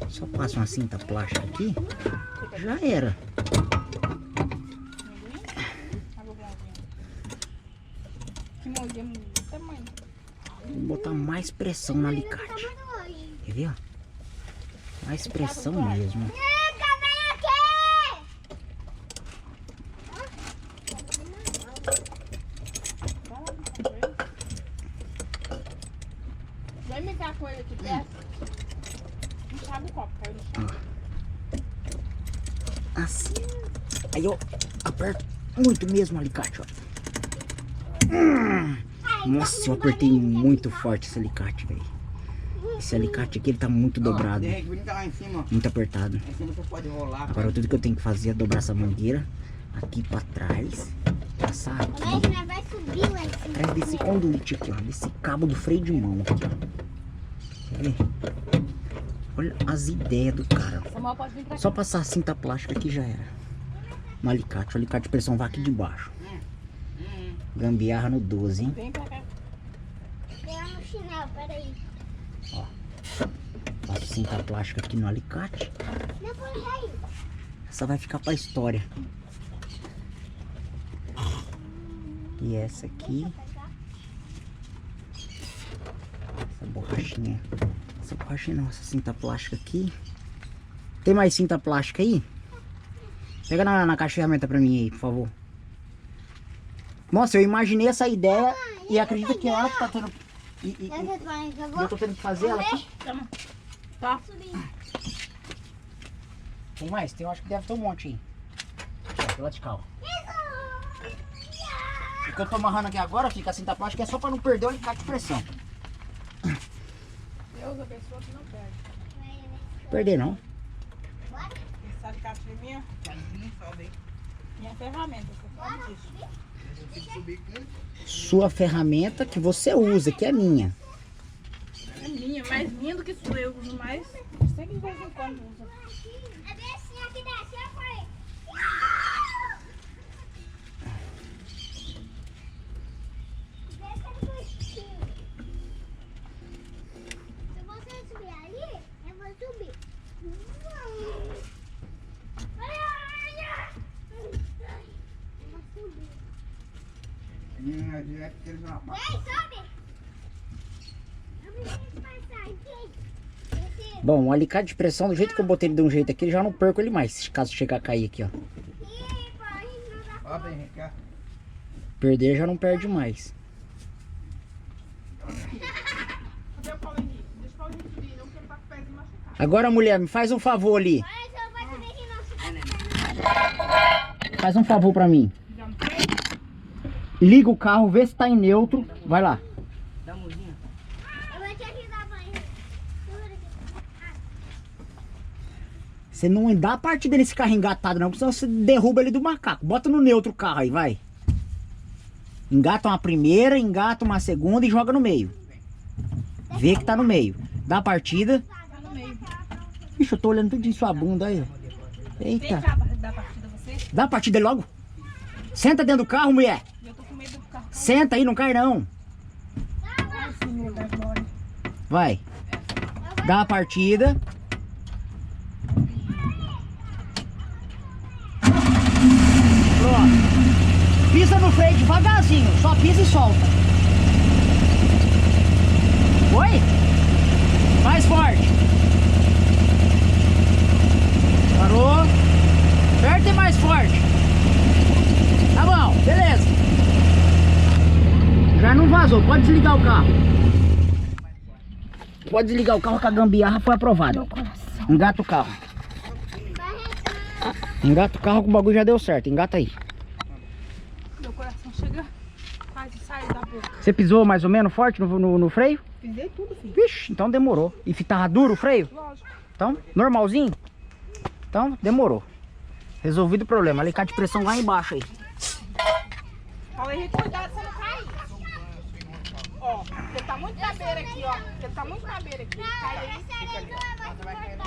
Só passa uma cinta plástica aqui, já era. Vou botar mais pressão no alicate. Quer ver, ó? Mais pressão mesmo. Vai meter com ele aqui perto. Não sabe o copo, caiu no chão. Assim. Aí eu aperto muito mesmo o alicate, ó. Nossa, eu apertei muito forte esse alicate, velho. Esse alicate aqui, ele tá muito dobrado. Muito apertado. Agora tudo que eu tenho que fazer é dobrar essa mangueira aqui pra trás. Passar aqui. Vai subir lá em cima. Atrás desse conduíte aqui, ó. Desse cabo do freio de mão aqui, ó. Quer ver? Olha as ideias do cara. Só passar a cinta plástica aqui já era. No alicate. O alicate de pressão vai aqui de baixo. Gambiarra no 12, hein? Vem pra cá. Vem lá no chinelo, peraí. Ó. Passo cinta plástica aqui no alicate. Não, peraí. Essa vai ficar pra história. E essa aqui. Essa borrachinha. Essa borrachinha não, essa cinta plástica aqui. Tem mais cinta plástica aí? Pega na caixa de ferramenta pra mim aí, por favor. Nossa, eu imaginei essa ideia e acredito que ela que tá tendo... eu tô tendo que fazer ela aqui. Tá. Tem mais? Eu acho que deve ter um monte aí. Do lado de cá, ó. O que eu tô amarrando aqui agora, fica a cinta plástica, é só pra não perder o alicate de pressão. Deus abençoe que não perde. Perder não. Esse alicate é minha. Minha ferramenta, você sabe disso. Sua ferramenta que você usa, que é minha. É minha, mais minha do que sua. Eu uso mais. Sei que de vez em quando usa. É bem assim, aqui desce, ó, pai. Se você subir ali, eu vou subir. Eu vou subir. Ei, sobe! Eu preciso passar aqui. Bom, o alicate de pressão, do jeito que eu botei ele de um jeito aqui, eu já não perco ele mais, caso chegar a cair aqui, ó. Perder já não perde mais. Cadê o Paulinho? Deixa o Paulinho subir, não, porque ele tá com o pezinho machucado. Agora, mulher, me faz um favor ali. Mas eu vou subir aqui no Faz um favor pra mim. Já não tem? Liga o carro, vê se tá em neutro. Vai lá. Eu vou te ajudar, mãe. Você não dá partida nesse carro engatado não, porque senão você derruba ele do macaco. Bota no neutro o carro aí, vai. Engata uma primeira, engata uma segunda e joga no meio. Vê que tá no meio. Dá a partida. Tá no meio. Ixi, eu tô olhando tudo em sua bunda aí. Vem Eita. cá, dá partida você? Dá a partida aí logo. Senta dentro do carro, mulher. Eu tô com medo do carro. Senta aí, não cai não. Ai, Senhor da glória. Vai. Dá a partida. Pronto. Pisa no freio devagarzinho. Só pisa e solta. Oi? Mais forte. Parou. Aperta e mais forte. Tá bom, beleza. Já não vazou. Pode desligar o carro. Pode desligar o carro que a gambiarra foi aprovada. Engata o carro. Engata o carro que o bagulho já deu certo. Engata aí. Meu coração chega quase sai da boca. Você pisou mais ou menos forte no freio? Pisei tudo, filho. Vixe, então demorou. E tava duro o freio? Lógico. Então, normalzinho? Então, demorou. Resolvido o problema. Alicate de pressão lá embaixo aí. Fala aí, cuidado pra você não cair. Ó, ele tá muito na beira aqui, ó. Ele tá muito na beira aqui. Cai aí. Fica ali, ó. Vai cair.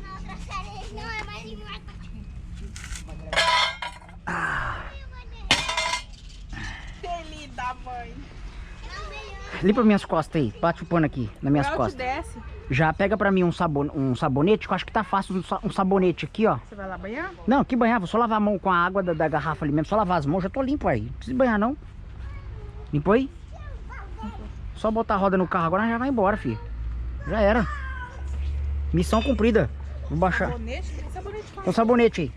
Na outra série não é mais importante. Delícia da mãe. Limpa minhas costas aí. Bate o pano aqui, nas minhas Leal te costas. desce. Já pega pra mim um sabonete, que eu acho que tá fácil um sabonete aqui, ó. Você vai lá banhar? Não, que banhar, vou só lavar a mão com a água da garrafa ali mesmo. Só lavar as mãos, já tô limpo aí. Não precisa banhar, não. Limpou aí? Só botar a roda no carro agora, já vai embora, filho. Já era. Missão cumprida. Vou baixar. Sabonete? Tem sabonete fácil. Tem um sabonete aí.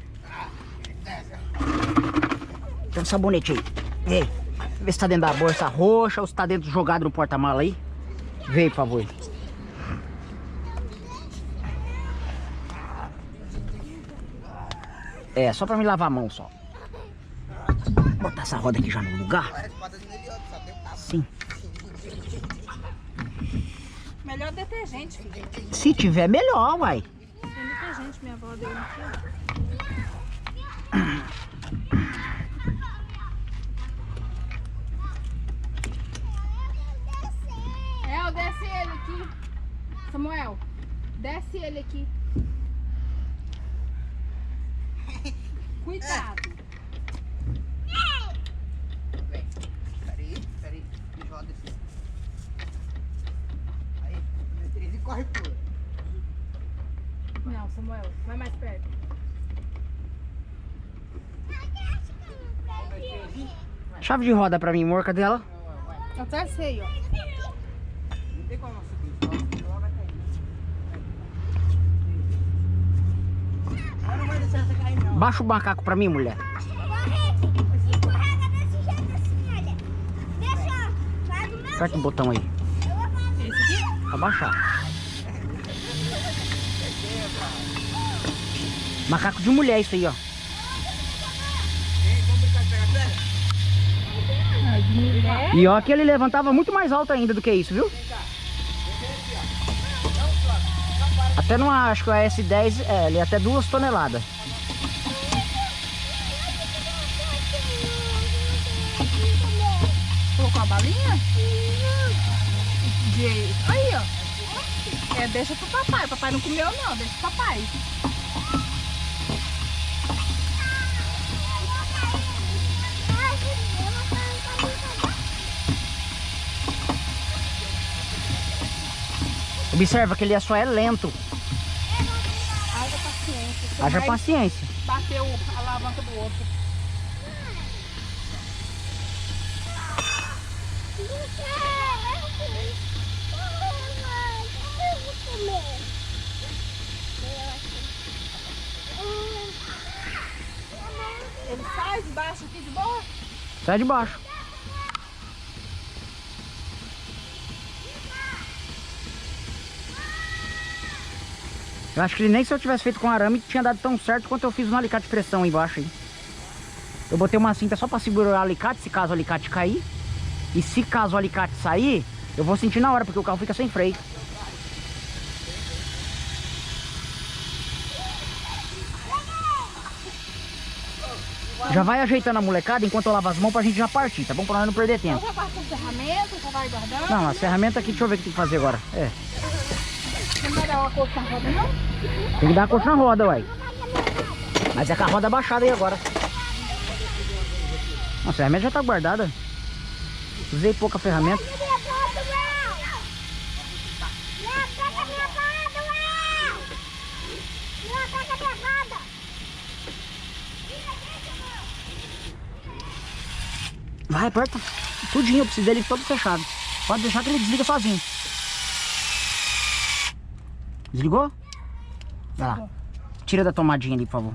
Tem um sabonete aí. Ei, vê se tá dentro da bolsa roxa ou se tá dentro jogado no porta-mala aí. Vê aí, por favor. É, só pra me lavar a mão só. Vou botar essa roda aqui já no lugar. Sim. Melhor detergente, filho. Se tiver, melhor, uai. Tem detergente, minha avó deu aqui. Desce ele aqui. Samuel, desce ele aqui. Cuidado. Peraí. Roda aqui. Aí, e corre pula. Não, Samuel, vai mais perto. Chave de roda pra mim, amor, cadê ela? Até sei, ó. Não tem como subir, só vai cair. Não vai deixar essa cair, não. Baixa o macaco pra mim, mulher. Aperta o botão aí. Esse aqui? Pra baixar. Macaco de mulher, isso aí, ó. De mulher. E ó, que ele levantava muito mais alto ainda do que isso, viu? Até não acho que o S10, ele é até 2 toneladas. Colocou a balinha? Aí, ó. É, deixa pro papai. Papai não comeu, não. Deixa pro papai. Observa que ele só é lento. Haja paciência. Haja paciência. Bateu a alavanca do outro. Ele sai de baixo aqui de boa? Sai de baixo. Eu acho que nem se eu tivesse feito com arame tinha dado tão certo quanto eu fiz no alicate de pressão aí embaixo aí. Eu botei uma cinta só pra segurar o alicate, se caso o alicate cair. E se caso o alicate sair, eu vou sentir na hora, porque o carro fica sem freio. Já vai ajeitando a molecada enquanto eu lavo as mãos pra gente já partir, tá bom? Pra nós não perder tempo. Então já guarda as ferramentas, já vai guardando. Não, as ferramentas aqui, deixa eu ver o que tem que fazer agora. É. Você não vai dar uma coxa na roda, não? Tem que dar a coxa na roda, uai. Mas é com a roda baixada aí agora. Nossa, a ferramenta já tá guardada. Usei pouca ferramenta. Vai, aperta. Tudinho, eu preciso dele todo fechado. Pode deixar que ele desliga sozinho. Desligou? Vai lá. Tira da tomadinha ali, por favor.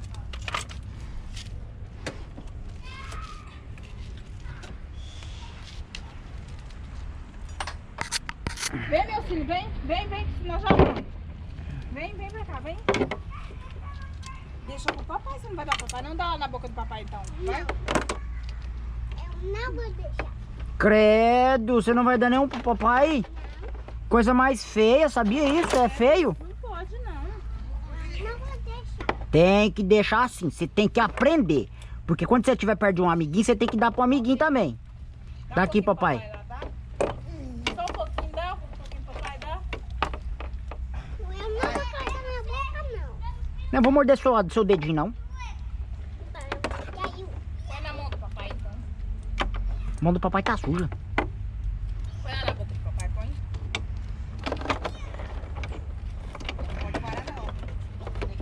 Vem, meu filho, vem, que nós já vamos. Vem pra cá, vem. Deixa pro papai, você não vai dar pro papai, não dá lá na boca do papai então. Vai. Eu não vou deixar. Credo, você não vai dar nenhum pro papai? Coisa mais feia, sabia isso? É feio? Não pode, não. Não vou deixar. Tem que deixar assim, você tem que aprender. Porque quando você estiver perto de um amiguinho, você tem que dar pro amiguinho também. Dá aqui, papai. Só um pouquinho, dá? Um pouquinho pro papai, dá? Eu não vou colocar na boca, não. Não vou morder seu dedinho, não. Caiu. Põe na mão do papai, então. A mão do papai tá suja. Põe lá na boca do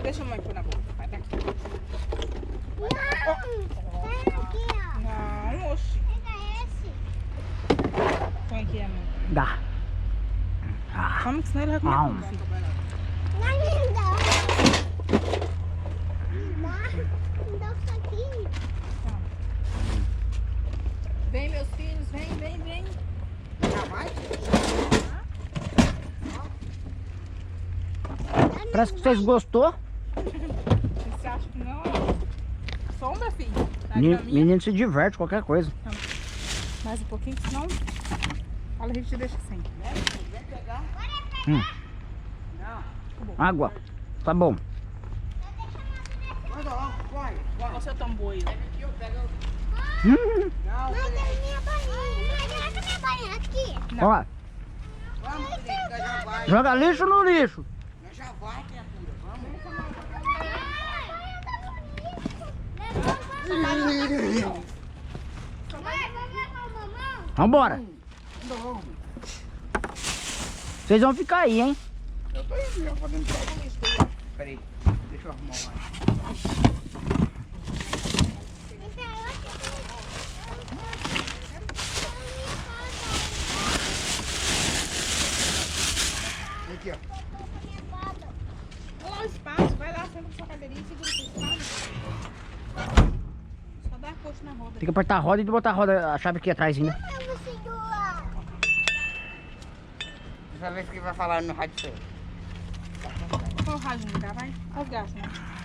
Deixa a mãe pôr na boca. Vai daqui. Não! Pega aqui, ó. Não, oxi. Pega esse. Põe aqui a mão. Dá. Ah. Como que senão ele vai comer Não. tudo, filho. Não me dá. Me dá isso aqui. Vem, meus filhos, vem. Já vai? Parece que vocês gostou. Você acha que não? Sombra, filho. Tá Menino se diverte, qualquer coisa. Mais um pouquinho, senão... Olha, a gente deixa assim. Vem pegar. Água. Tá bom. Olha o seu tambor aí. Não, tem minha balinha. Cadê minha balinha? Aqui. Ó. Joga lixo no lixo. Já vai, criatura, vamos. Vambora. Vocês vão ficar aí, hein? Eu tô indo, já podendo pegar o lixo. Peraí, deixa eu arrumar mais. Aqui, ó. Olha lá o espaço, vai lá, senta com sua cadeirinha e segura o espaço. Só dá a coxa na roda. Tem que apertar a roda e botar a roda, a chave aqui atrás ainda. Eu vou segurar. Essa vez que vai falar no rádio seu. Qual o rádio ligar, vai? Olha os gastos, né?